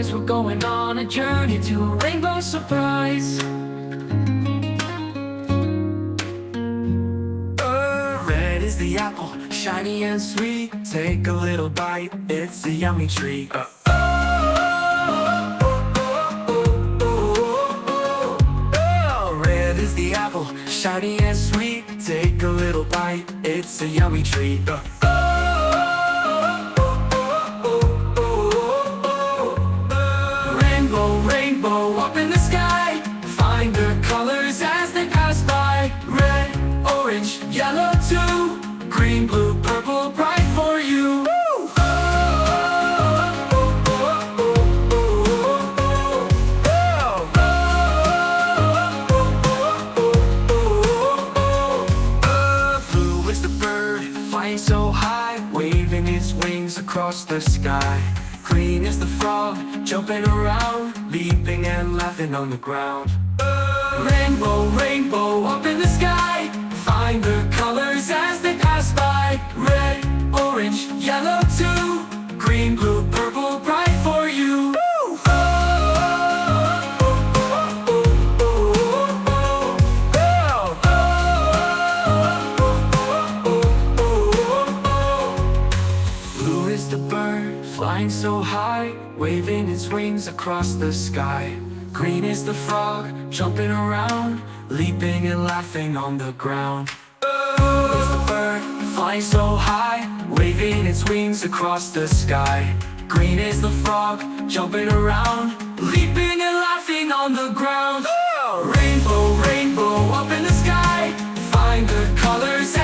guys, we're going on a journey to a rainbow surprise. Red is the apple, shiny and sweet. Take a little bite, it's a yummy treat. Red is the apple, shiny and sweet. Take a little bite, it's a yummy treat. Rainbow, rainbow up in the sky. Find the colors as they pass by. Red, orange, yellow too. Green, blue, purple, bright for you. Blue is the bird, flying so high, waving its wings across the sky. Green is the frog, jumping around, leaping and laughing on the ground. Rainbow, rainbow up in the sky. Find the colors as they pass by. Red, orange, yellow too. Green, blue, purple, bright for you. Blue is the bird, flying so high, waving its wings across the sky. Green is the frog, jumping around, leaping and laughing on the ground. Blue is the bird, flying so high, waving its wings across the sky. Green is the frog, jumping around, leaping and laughing on the ground. Rainbow, rainbow up in the sky. Find the colors